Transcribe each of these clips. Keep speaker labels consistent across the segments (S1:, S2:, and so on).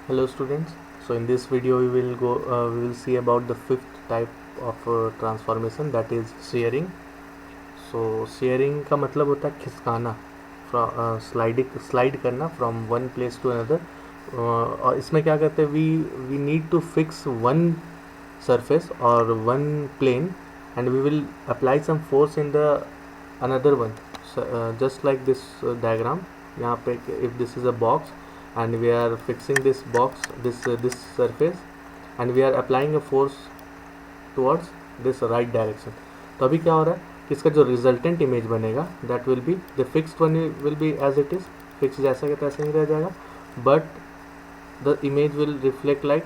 S1: Hello students. So in this video we will see about the fifth type of transformation, that is shearing. So shearing का मतलब होता है खिसकाना, slide करना from one place to another. और इसमें क्या करते हैं, we need to fix one surface or one plane and we will apply some force in the another one. So, just like this diagram. यहाँ पे if this is a box and we are fixing this box, this surface, and we are applying a force towards this right direction. तो अभी क्या हो रहा है कि इसका जो रिजल्टेंट इमेज बनेगा that will be the fixed one, will be as it is, fix जैसा कि तैसा ही रह जाएगा, but the image will reflect like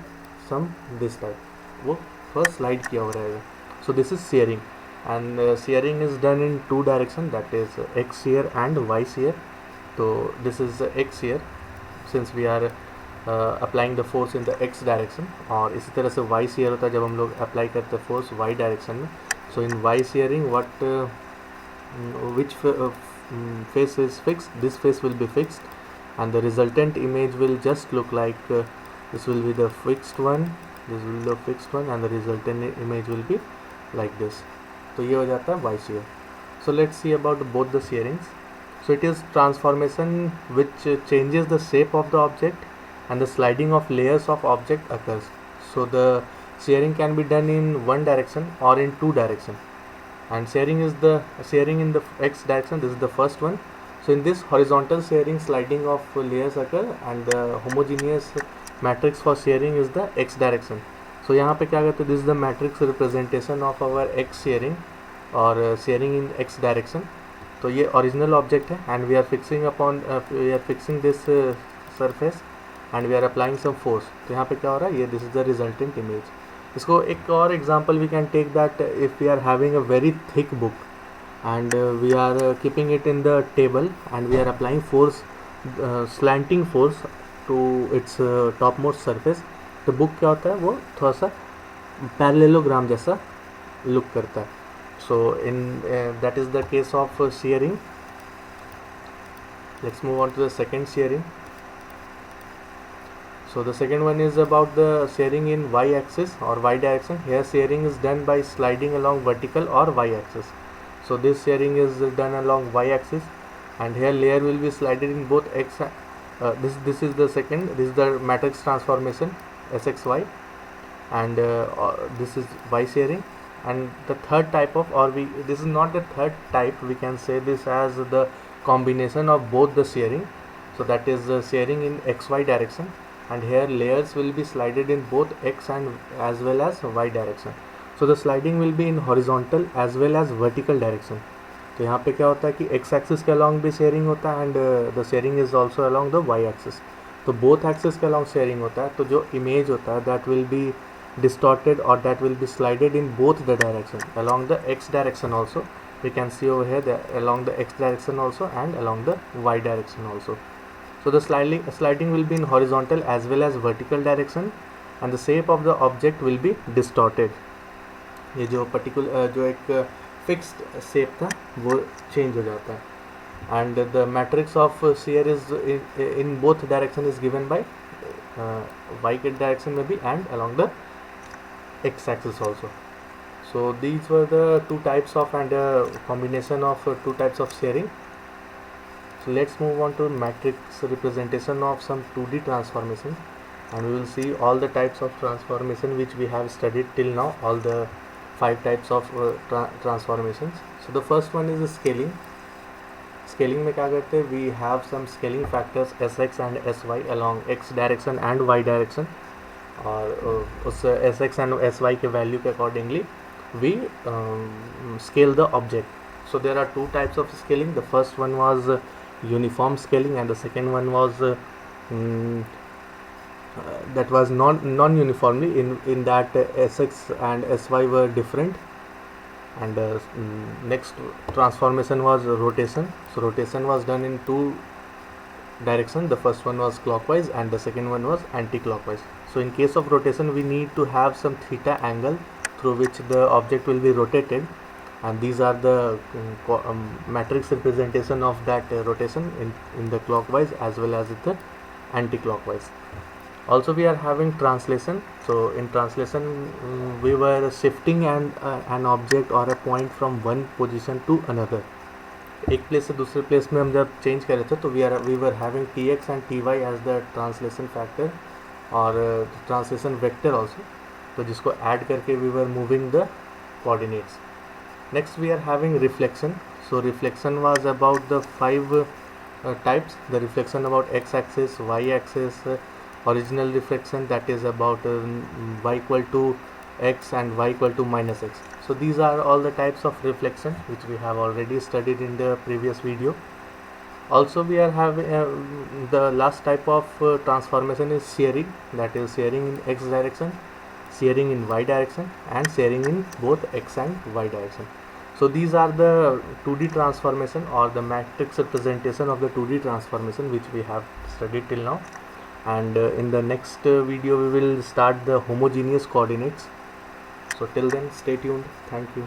S1: some this type, वो थोड़ा स्लाइड किया हुआ रहेगा. So this is shearing and shearing is done in two direction, that is x shear and y shear. तो this is x shear since we are applying the force in the x direction, और इसी तरह से Y share होता है जब हम लोग अप्लाई करते हैं फोर्स वाई डायरेक्शन में. So in y shearing what which face is fixed, this face will be fixed and the resultant image will just look like this will be the fixed one, this will be the fixed one and the resultant image will be like this. तो ये हो जाता है y shear. So let's see about both the shearings. So it is transformation which changes the shape of the object and the sliding of layers of object occurs. So the shearing can be done in one direction or in two direction, and shearing in the x direction, this is the first one. So in this horizontal shearing, sliding of layers occur and the homogeneous matrix for shearing is the x direction. So यहाँ पे क्या करते हैं, this is the matrix representation of our x shearing और shearing in x direction. तो ये original object है and we are fixing this surface and we are applying some force. तो यहाँ पे क्या हो रहा है, ये this is the resultant image. इसको एक और example we can take that if we are having a very thick book and we are keeping it in the table and we are applying force, slanting force to its top most surface. तो book क्या होता है, वो थोड़ा सा parallelogram जैसा look करता है. So in that is the case of shearing. Let's move on to the second shearing. So the second one is about the shearing in y-axis or y direction. Here shearing is done by sliding along vertical or y-axis. So this shearing is done along y-axis, and here layer will be slided in both x. This is the second. This is the matrix transformation SXY, and this is y shearing. And the third type of, this is not the third type. We can say this as the combination of both the shearing. So that is shearing in XY direction. And here layers will be slided in both x and as well as y direction. So the sliding will be in horizontal as well as vertical direction. तो यहाँ पे क्या होता है कि x axis के along भी sharing होता है and the sharing is also along the y axis. तो both axis के along शेयरिंग होता है, तो जो image होता है that will be distorted or that will be slided in both the direction, along the x direction also. We can see over here that along the x direction also and along the y direction also. So the sliding will be in horizontal as well as vertical direction and the shape of the object will be distorted. ये जो particular जो एक fixed shape था वो change हो जाता है. And the matrix of shear is in both direction is given by y direction maybe and along the x axis also. So these were the two types of and combination of two types of shearing. So let's move on to matrix representation of some 2D transformations, and we will see all the types of transformation which we have studied till now, all the 5 types of transformations. So the first one is scaling. Scaling में क्या करते हैं, we have some scaling factors Sx and Sy along x direction and y direction, और उस Sx and Sy के value के accordingly we scale the object. So there are two types of scaling. The first one was uniform scaling and the second one was that was non-uniformly, in that Sx and Sy were different. And next transformation was rotation. So rotation was done in two directions. The first one was clockwise and the second one was anti-clockwise. So in case of rotation we need to have some theta angle through which the object will be rotated, and these are the matrix representation of that rotation in the clockwise as well as in the anti-clockwise. Also we are having translation. So in translation we were shifting an object or a point from one position to another. एक place से दूसरे place में हम जब change कर रहे थे तो we were having T X and T Y as the translation factor और ट्रांसलेशन वेक्टर ऑल्सो, तो जिसको ऐड करके we were moving the coordinates. Next we are having reflection. So reflection was about the 5 types. The reflection about x axis, y axis, original reflection that is about y equal to x and y equal to minus x. So these are all the types of reflection which we have already studied in the previous video. Also we are having the last type of transformation is shearing, that is shearing in x direction, shearing in y direction and shearing in both x and y direction. So these are the 2D transformation or the matrix representation of the 2D transformation which we have studied till now. And in the next video we will start the homogeneous coordinates. So till then, stay tuned. Thank you.